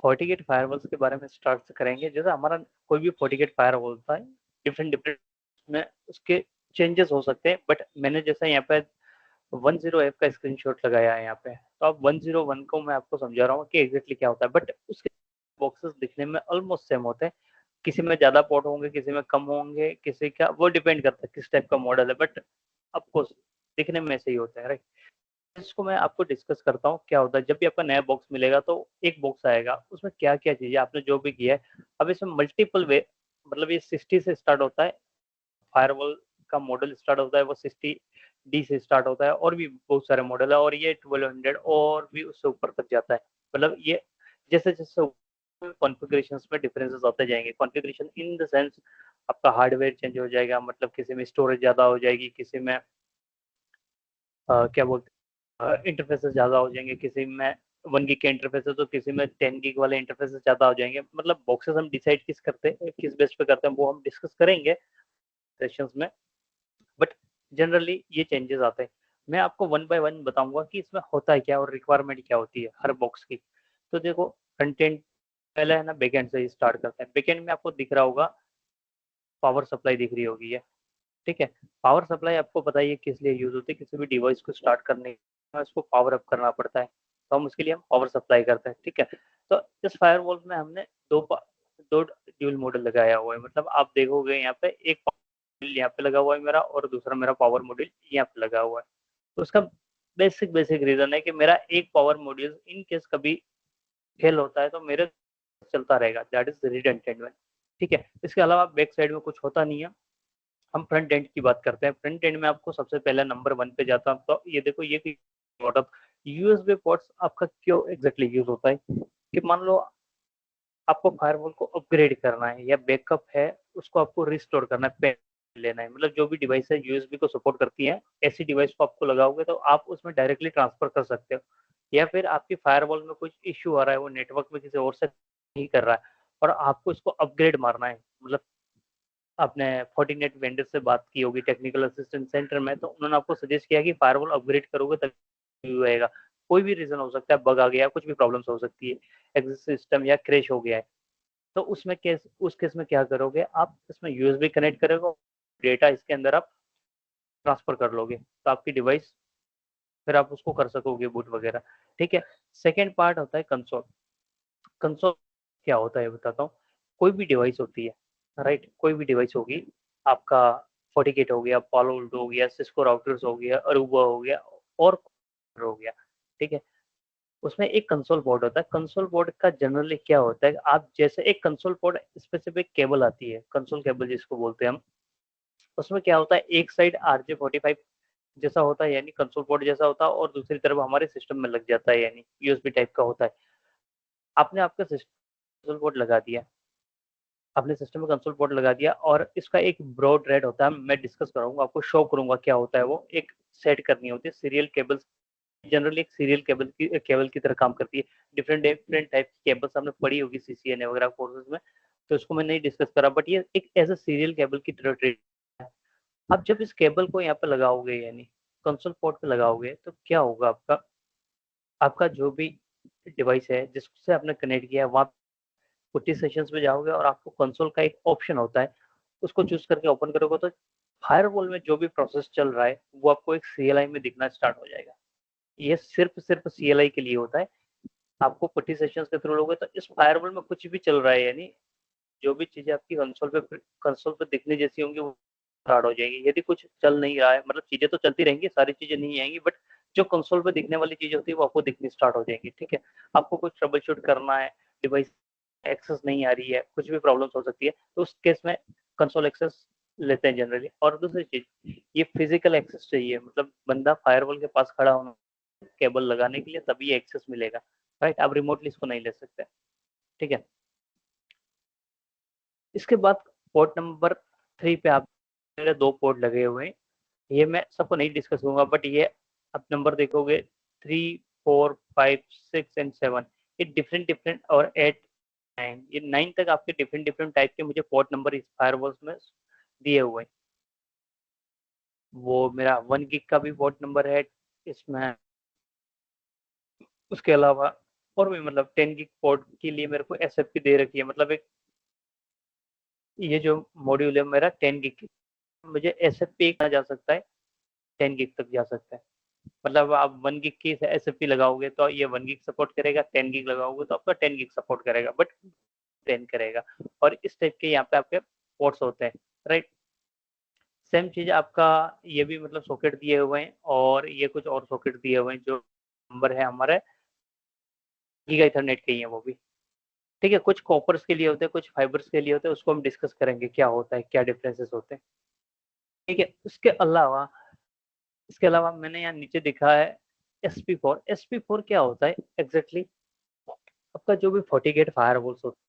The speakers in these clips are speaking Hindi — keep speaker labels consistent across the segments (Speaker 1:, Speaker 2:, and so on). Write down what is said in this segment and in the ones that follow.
Speaker 1: FortiGate फायरवॉल्स के बारे में स्टार्ट से करेंगे। जैसे हमारा कोई भी FortiGate फायरवॉल होता है, डिफरेंट में उसके चेंजेस हो सकते हैं, बट मैंने जैसा यहाँ पे 10F का स्क्रीनशॉट लगाया है यहाँ पे, तो अब 101 को मैं आपको समझा रहा हूँ कि एग्जैक्टली क्या होता है, बट उसके बॉक्सेस दिखने में ऑलमोस्ट सेम होते हैं। किसी में ज्यादा पोर्ट होंगे, किसी में कम होंगे, किसी का वो डिपेंड करता है किस टाइप का मॉडल है, बट ऑफकोर्स दिखने में ऐसे ही होता है, राइट। इसको मैं आपको डिस्कस करता हूँ क्या होता है। जब भी आपका नया बॉक्स मिलेगा तो एक बॉक्स आएगा, उसमें क्या क्या चीजें आपने जो भी किया है, अब इसमें मल्टीपल वे, मतलब ये 60 से स्टार्ट होता है, फायरवॉल का मॉडल स्टार्ट होता है वो 60D से स्टार्ट होता है, और भी बहुत सारे मॉडल है, और ये 1200 और भी उससे ऊपर तक जाता है। मतलब ये जैसे जैसे कॉन्फ़िगरेशंस में डिफरेंसेस होते जाएंगे। कॉन्फ़िगरेशन इन द सेंस आपका हार्डवेयर चेंज हो जाएगा, मतलब किसी में स्टोरेज ज्यादा हो जाएगी, किसी में क्या बोलते हैं इंटरफेसेस ज्यादा हो जाएंगे, किसी में 1 GB के इंटरफेस है तो किसी में 10 GB वाले इंटरफेसेस ज्यादा हो जाएंगे। मतलब बॉक्सेस हम डिसाइड किस करते हैं, किस बेस पे करते हैं, वो हम डिस्कस करेंगे सेशंस में, बट जनरली ये चेंजेस आते हैं। मैं आपको वन बाय वन बताऊंगा कि इसमें होता है क्या और रिक्वायरमेंट क्या होती है हर बॉक्स की। तो देखो, कंटेंट पहले है ना, बैकएंड से ही स्टार्ट करते हैं। बैकएंड में आपको दिख रहा होगा, पावर सप्लाई दिख रही होगी ये, ठीक है। पावर सप्लाई आपको पता ही है किस लिए यूज होती है, किसी भी डिवाइस को स्टार्ट करने में उसको पावर अप करना पड़ता है, तो हम उसके लिए हम पावर सप्लाई करते हैं, ठीक है। तो इस फायरवॉल में हमने दो ड्यूल मॉडल लगाया हुआ है। मतलब आप देखोगे यहाँ पे एक मॉड्यूल यहाँ पे लगा हुआ है मेरा, और दूसरा मेरा पावर मॉड्यूल यहाँ पे लगा हुआ है। तो उसका बेसिक रीजन है कि मेरा एक पावर मॉड्यूल इन केस कभी फेल होता है तो मेरे चलता रहेगा, दैट इज रिडंडेंट में, ठीक है। इसके अलावा बैक साइड में कुछ होता नहीं है। हम फ्रंट एंड की बात करते हैं। फ्रंट एंड में आपको सबसे पहले नंबर 1 पे जाता हूँ, तो ये देखो, ये यूएसबी पोर्ट्स आपका क्यों एग्जैक्टली यूज होता है कि मान लो आपको फायरवॉल को अपग्रेड करना है या बैकअप है उसको आपको रिस्टोर करना है, लेना है। मतलब जो भी डिवाइस है यूएसबी को सपोर्ट करती है, ऐसी डिवाइस को आपको लगाओगे तो आप उसमें डायरेक्टली ट्रांसफर कर सकते हो। या फिर आपकी फायरवॉल में कुछ इश्यू आ रहा है, वो नेटवर्क में किसी और से नहीं कर रहा है और आपको इसको अपग्रेड मारना है। मतलब आपने फोर्टिनेट वेंडर से बात की होगी टेक्निकल असिस्टेंट सेंटर में, तो उन्होंने आपको सजेस्ट किया कि फायरवॉल अपग्रेड करोगे तभी आएगा। कोई भी रीजन हो सकता है, बग आ गया, कुछ भी प्रॉब्लम्स हो सकती है, एग्जिट सिस्टम या क्रैश हो गया है, तो उसमें केस उस केस में क्या करोगे आप, इसमें यूएसबी कनेक्ट करोगे, डेटा इसके अंदर आप ट्रांसफर कर लोगे, तो आपकी डिवाइस फिर आप उसको कर सकोगे बूट वगैरह, ठीक है। सेकेंड पार्ट होता है कंसोल। कंसोल क्या होता है बताता हूँ। कोई भी डिवाइस होती है, राइट, कोई भी डिवाइस होगी, आपका FortiGate हो गया, पालो अल्टो हो गया, सिस्को राउटर्स हो गया, अरूबा हो गया, और हो गया, ठीक है। उसमें एक कंसोल बोर्ड होता है। कंसोल बोर्ड का जनरली क्या होता है, आप जैसे एक कंसोल बोर्ड स्पेसिफिक केबल आती है, कंसोल केबल जिसको बोलते हैं हम, उसमें क्या होता है, एक साइड RJ45 जैसा होता है, यानी कंसोल बोर्ड जैसा होता है, और दूसरी तरफ हमारे सिस्टम में लग जाता है, यानी यूएसबी टाइप का होता है। आपने आपका सिस्टम कंसोल बोर्ड लगा दिया, अपने सिस्टम में कंसोल पोर्ट लगा दिया, और इसका एक ब्रॉड रेड होता है, मैं डिस्कस कराऊंगा, आपको शो करूंगा क्या होता है। वो एक सेट करनी होती है सीरियल केबल्स, जनरली एक सीरियल केबल की तरह काम करती है। डिफरेंट डिफरेंट टाइप की केबल्स आपने पढ़ी होगी CCNA वगैरह कोर्सेज में, तो इसको मैं नहीं डिस्कस करा, बट ये एक एज ए सीरियल केबल की तरह ट्रीट है। अब जब इस केबल को यहाँ पे लगाओगे, यानी कंसोल पोर्ट पे लगाओगे, तो क्या होगा, आपका आपका जो भी डिवाइस है जिससे आपने कनेक्ट किया है, वहाँ पुट्टी सेशंस में जाओगे और आपको कंसोल का एक ऑप्शन होता है, उसको चूज करके ओपन करोगे तो फायरवॉल में जो भी प्रोसेस चल रहा है वो आपको एक CLI में दिखना स्टार्ट हो जाएगा। ये सिर्फ CLI के लिए होता है। आपको पुट्टी सेशंस के थ्रू लोगे तो इस फायरवॉल में कुछ भी चल रहा है, यानी जो भी चीजें आपकी कंसोल पे दिखने जैसी होंगी वो स्टार्ट हो जाएगी। यदि कुछ चल नहीं रहा है, मतलब चीजें तो चलती रहेंगी, सारी चीजें नहीं आएंगी, बट जो कंसोल पे दिखने वाली चीजें होती है वो आपको दिखनी स्टार्ट हो जाएंगी, ठीक है। आपको कुछ ट्रबल शूट करना है, डिवाइस एक्सेस नहीं आ रही है, कुछ भी प्रॉब्लम्स हो सकती है, तो उस केस में कंसोल एक्सेस लेते हैं जनरली। और दूसरी चीज, ये फिजिकल एक्सेस चाहिए, मतलब बंदा फायरवॉल के पास खड़ा होना, केबल लगाने के लिए, तभी एक्सेस मिलेगा, राइट। आप रिमोटली इसको नहीं ले सकते, ठीक है। इसके बाद पोर्ट नंबर 3 पे आप, मेरे 2 पोर्ट लगे हुए हैं, ये मैं सबको नहीं डिस्कस करूंगा, बट ये आप नंबर देखोगे 3, 4, 5, 6 एंड 7, ये डिफरेंट डिफरेंट, और 8, 9, ये 9 तक आपके डिफरेंट डिफरेंट टाइप के मुझे पोर्ट नंबर इस फायरवॉल्स में दिए हुए हैं। वो मेरा 1 GB का भी पोर्ट नंबर है इसमें। उसके अलावा और भी मतलब 10 गिग पोर्ट के लिए मेरे को एसएफपी दे रखी है, मतलब एक ये जो मॉड्यूल है मेरा 10 गिग की, मुझे एसएफपी जा सकता है, 10 गिग तक जा सकता है। मतलब आप 1 गिग की एसएफपी लगाओगे तो ये 1 गिग सपोर्ट करेगा, 10 गिग लगाओगे तो आपका 10 गिग सपोर्ट करेगा, बट 10 करेगा। और इस टाइप के यहाँ पे आपके पोर्ट्स होते हैं, राइट। सेम चीज आपका ये भी मतलब सॉकेट दिए हुए हैं, और ये कुछ और सॉकेट दिए हुए हैं जो नंबर है हमारे गीगा इथरनेट के ही है वो भी। ठीक है, कुछ कॉपर्स के लिए होते हैं, कुछ फाइबर्स के लिए होते हैं, उसको हम डिस्कस करेंगे क्या होता है, क्या डिफरेंसेस होते हैं। ठीक है, इसके अलावा मैंने यहाँ नीचे दिखा है SP4। SP4 क्या होता है एग्जैक्टली आपका जो भी FortiGate फायरवॉल्स होते हैं,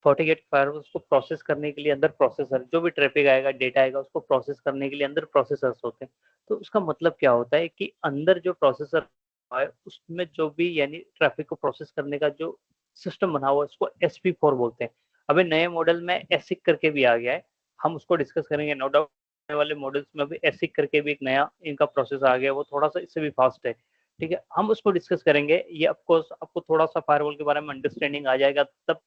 Speaker 1: FortiGate फायरवॉल्स को प्रोसेस करने के लिए अंदर प्रोसेसर, जो भी ट्रैफिक आएगा, डेटा आएगा, उसको प्रोसेस करने के लिए अंदर प्रोसेसर्स होते हैं। तो उसका मतलब क्या होता है कि अंदर जो प्रोसेसर है उसमें जो भी यानी ट्रैफिक को प्रोसेस करने का जो सिस्टम बना हुआ है उसको SP4 बोलते हैं। अभी नए मॉडल में एसिक करके भी आ गया है, हम उसको डिस्कस करेंगे नो डाउट। आने वाले मॉडल्स में भी एसिक करके भी एक नया इनका प्रोसेस आ गया है, वो थोड़ा सा इससे भी फास्ट है। ठीक है, हम उसको डिस्कस करेंगे, ये ऑफकोर्स आपको थोड़ा सा फायरवॉल के बारे में अंडरस्टैंडिंग आ जाएगा, तब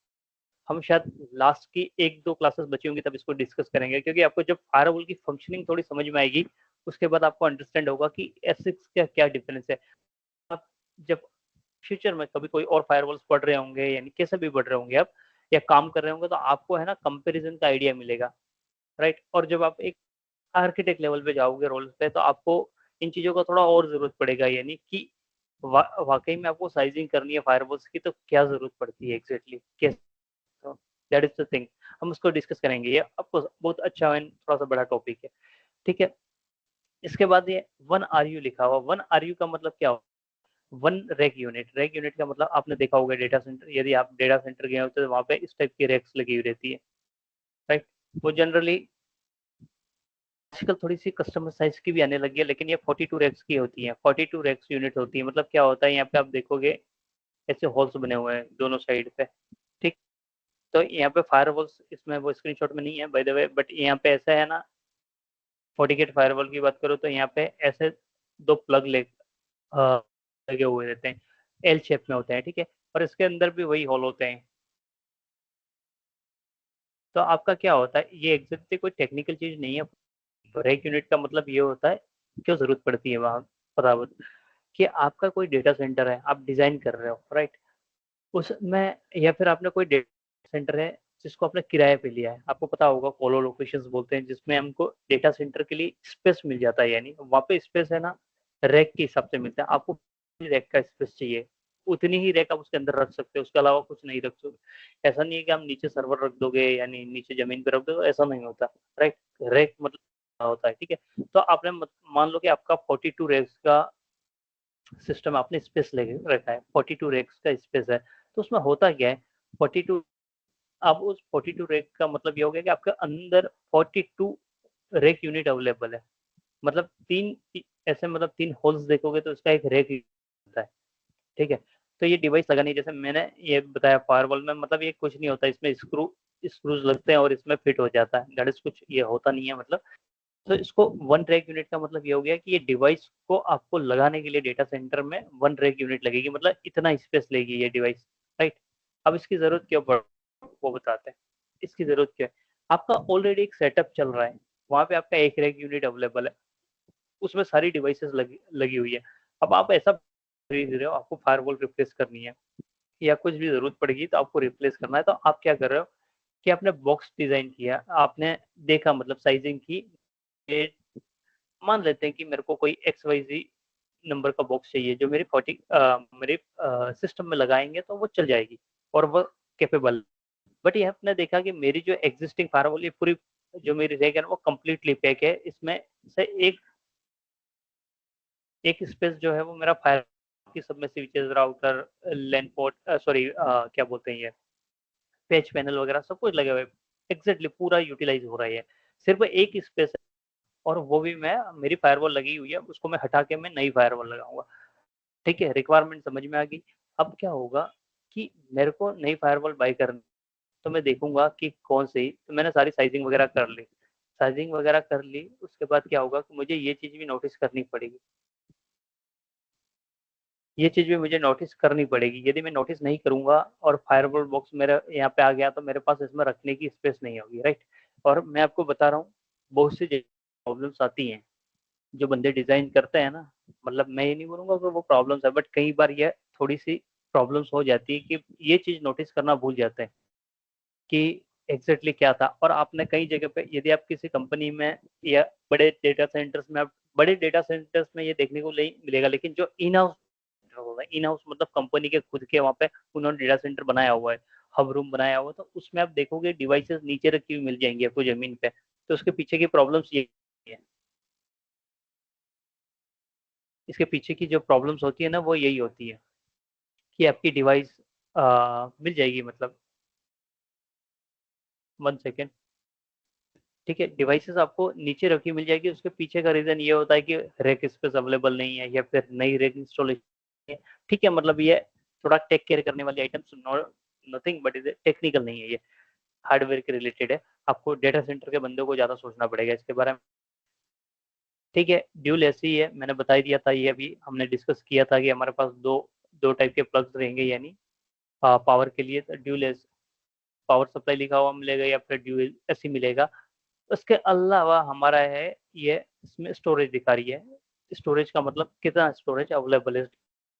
Speaker 1: हम शायद लास्ट की 1-2 क्लासेस बची होंगी तब इसको डिस्कस करेंगे, क्योंकि आपको जब फायरवॉल की फंक्शनिंग थोड़ी समझ में आएगी उसके बाद आपको अंडरस्टैंड होगा कि एसिक्स का क्या डिफरेंस है। आप जब फ्यूचर में कभी कोई और फायरवॉल्स पढ़ रहे होंगे, यानी कैसे भी पढ़ रहे होंगे आप या काम कर रहे होंगे, तो आपको है ना कंपैरिजन का आइडिया मिलेगा, राइट। और जब आप एक आर्किटेक्ट लेवल पे जाओगे रोल्स पे, तो आपको इन चीज़ों का थोड़ा और ज़रूरत पड़ेगा, यानी कि वाक़ई में आपको साइज़िंग करनी है फायरवॉल्स की तो क्या ज़रूरत पड़ती है एग्ज़ैक्टली कैसे, तो दैट इज़ द थिंग, हम उसको डिस्कस करेंगे। ये आपको बहुत अच्छा एंड थोड़ा-सा बड़ा टॉपिक है, ठीक है। इसके बाद ये 1 आरयू लिखा हुआ, 1 आरयू का मतलब क्या होता है? 1 रैक यूनिट का मतलब आपने देखा होगा डेटा सेंटर, यदि आप डेटा सेंटर गए हो तो वहाँ पे इस टाइप की रैक्स लगी हुई रहती है, राइट। वो जनरली आजकल थोड़ी-सी कस्टमर साइज़ की भी आने लगी है, लेकिन ये 42 रैक्स की होती है, 42 रैक्स यूनिट होती है। मतलब क्या होता है, यहाँ पे आप देखोगे ऐसे होल्स बने हुए हैं दोनों साइड पे, ठीक। तो यहाँ पे फायरवॉल्स इसमें वो स्क्रीनशॉट में नहीं है बाय द वे, बट यहाँ पे ऐसा है ना, FortiGate फायरवॉल की बात करो तो यहाँ पे ऐसे 2 प्लग लगे हुए रहते हैं, एल शेप में होते हैं, ठीक है। और इसके अंदर भी वही होल होते हैं। तो आपका क्या होता है, ये एग्जैक्टली कोई टेक्निकल चीज़ नहीं है। तो रैक यूनिट का मतलब ये होता है, क्यों ज़रूरत पड़ती है वहाँ बराबर, कि आपका कोई डेटा सेंटर है, आप डिज़ाइन कर रहे हो, राइट? उसमें या फिर आपने कोई डेटा सेंटर है जिसको आपने किराए पे लिया है। आपको पता होगा कोलो लोकेशंस बोलते हैं, जिसमें हमको डेटा सेंटर के लिए स्पेस मिल जाता है, यानी वहाँ पे स्पेस है ना, रैक के हिसाब से मिलता है। आपको रैक का स्पेस चाहिए, उतनी ही रैक आप उसके अंदर रख सकते हो, उसके अलावा कुछ नहीं रख सकते। ऐसा नहीं है कि आप नीचे सर्वर रख दोगे यानी नीचे ज़मीन पे रख दोगे, ऐसा नहीं होता, राइट? रैक मतलब क्या होता है, ठीक है? तो आपने मान लो कि आपका 42 रैक्स का सिस्टम आपने स्पेस ले रखा है, 42 रैक्स का स्पेस है, तो उसमें होता क्या है, 42, अब उस 42 रैक का मतलब ये हो गया कि आपके अंदर 42 रैक यूनिट अवेलेबल है। मतलब 3 ऐसे मतलब 3 होल्स देखोगे तो उसका एक रैक होता है, ठीक है? तो ये डिवाइस लगानी, जैसे मैंने ये बताया फायरवॉल में मतलब ये कुछ नहीं होता, इसमें स्क्रूज लगते हैं और इसमें फिट हो जाता है, दैट इज़ कुछ ये होता नहीं है मतलब। तो इसको 1 रैक यूनिट का मतलब ये हो गया कि ये डिवाइस को आपको लगाने के लिए डेटा सेंटर में 1 रैक यूनिट लगेगी, मतलब इतना स्पेस लेगी ये डिवाइस, राइट। अब इसकी जरूरत क्यों पड़, वो बताते हैं इसकी जरूरत क्या है। आपका ऑलरेडी एक सेटअप चल रहा है, वहां पे आपका एक रैक यूनिट अवेलेबल है, उसमें सारी डिवाइसेस लगी हुई है। अब आप ऐसा खरीद रहे हो, आपको फायरवॉल रिप्लेस करनी है या कुछ भी जरूरत पड़ेगी तो आपको रिप्लेस करना है, तो आप क्या कर रहे हो कि आपने बॉक्स डिजाइन किया, आपने देखा मतलब साइजिंग की, मान लेते हैं कि मेरे को कोई एक्स वाई जी नंबर का बॉक्स चाहिए जो मेरे सिस्टम में लगाएंगे तो वो चल जाएगी और वो कैपेबल। बट ये आपने देखा कि मेरी जो एग्जिस्टिंग फायरवॉल ये पूरी जो मेरी रैक है वो कंप्लीटली पैक है, इसमें से एक स्पेस जो है वो मेरा फायर की सब में switches, router, LAN port, sorry क्या बोलते हैं ये पैच पैनल वगैरह सब कुछ लगे हुए, एग्जैक्टली पूरा यूटिलाइज हो रहा है। सिर्फ एक स्पेस है और वो भी मैं मेरी फायरवॉल लगी हुई है, उसको मैं हटा के मैं नई फायरवॉल लगाऊंगा। ठीक है, रिक्वायरमेंट समझ में आ गई। अब क्या होगा कि मेरे को नई फायरवॉल बाय करनी, तो मैं देखूंगा कि कौन सी, तो मैंने सारी साइजिंग वगैरह कर ली, साइजिंग वगैरह कर ली, उसके बाद क्या होगा कि मुझे ये चीज़ भी नोटिस करनी पड़ेगी ये चीज़ भी मुझे नोटिस करनी पड़ेगी। यदि मैं नोटिस नहीं करूँगा और फायरवॉल बॉक्स मेरा यहाँ पे आ गया तो मेरे पास इसमें रखने की स्पेस नहीं होगी, राइट? और मैं आपको बता रहा हूँ, बहुत सी प्रॉब्लम्स आती हैं, जो बंदे डिज़ाइन करते हैं ना, मतलब मैं ये नहीं बोलूँगा कि वो प्रॉब्लम्स है, बट कई बार ये थोड़ी-सी प्रॉब्लम्स हो जाती है कि ये चीज़ नोटिस करना भूल जाते हैं कि एग्ज़ैक्टली क्या था। और आपने कई जगह पे, यदि आप किसी कंपनी में या बड़े डेटा सेंटर्स में, आप बड़े डेटा सेंटर्स में ये देखने को नहीं मिलेगा, लेकिन जो इन हाउस होगा, इन हाउस मतलब कंपनी के खुद के वहाँ पे उन्होंने डेटा सेंटर बनाया हुआ है, हब रूम बनाया हुआ है, तो उसमें आप देखोगे डिवाइसेज़ नीचे रखी हुई मिल जाएँगी आपको ज़मीन पे। तो उसके पीछे की प्रॉब्लम्स ये है। इसके पीछे की जो प्रॉब्लम्स होती है ना, वो यही होती है कि आपकी डिवाइस मिल जाएगी, मतलब 1 सेकंड, ठीक है? डिवाइसेज़ आपको नीचे रखी मिल जाएगी, उसके पीछे का रीज़न ये होता है कि रैक स्पेस अवेलेबल नहीं है या फिर नई रैक इंस्टॉलेशन है, ठीक है? मतलब ये थोड़ा टेक केयर करने वाली items, nothing but is technical नहीं है ये, हार्डवेयर के रिलेटेड है। आपको डेटा सेंटर के बंदों को ज़्यादा सोचना पड़ेगा इसके बारे में, ठीक है? ड्यूल ऐसे ही है, मैंने बता ही दिया था, ये अभी हमने डिस्कस किया था कि हमारे पास 2 टाइप के प्लग्स रहेंगे, यानी पावर के लिए ड्यूल एस पावर सप्लाई लिखा हुआ मिलेगा या फिर ड्यूल एसी मिलेगा। उसके अलावा हमारा है ये, इसमें स्टोरेज दिखा रही है। स्टोरेज का मतलब कितना स्टोरेज अवेलेबल है,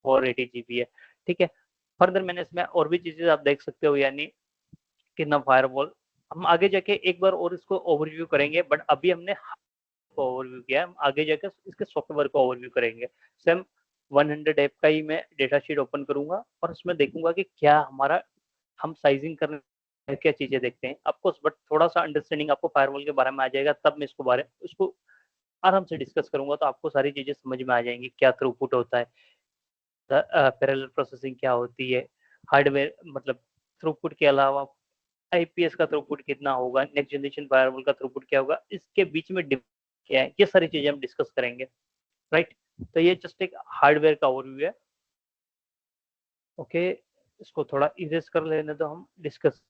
Speaker 1: 480 जीबी है, ठीक है? फर्दर मैंने इसमें और भी चीज़ें आप देख सकते हो, यानी कितना फायरवॉल, हम आगे जाके एक बार और इसको ओवरव्यू करेंगे, बट अभी हमने को ओवरव्यू किया है, हम आगे जाकर इसके सॉफ्टवेयर को ओवरव्यू करेंगे। सेम 100 ऐप का ही मैं डेटा शीट ओपन करूँगा और उसमें देखूँगा कि क्या हमारा, हम साइज़िंग करने में क्या चीज़ें देखते हैं। ऑफ कोर्स बट थोड़ा-सा अंडरस्टैंडिंग आपको फायरवॉल के बारे में आ जाएगा, तब मैं इसको आराम से डिस्कस करूँगा, तो आपको सारी चीज़ें समझ में आ जाएँगी, क्या थ्रूपुट होता है, पैरेलल प्रोसेसिंग क्या होती है, हार्डवेयर मतलब थ्रूपुट के अलावा आईपीएस का थ्रूपुट कितना होगा, नेक्स्ट जनरेशन फायरवॉल का थ्रूपुट क्या होगा, इसके बीच में डिफ क्या है, ये सारी चीज़ें हम डिस्कस करेंगे, राइट? तो ये जस्ट एक हार्डवेयर का ओवरव्यू है, ओके? इसको थोड़ा इरेज़ कर लेने दो, हम डिस्कस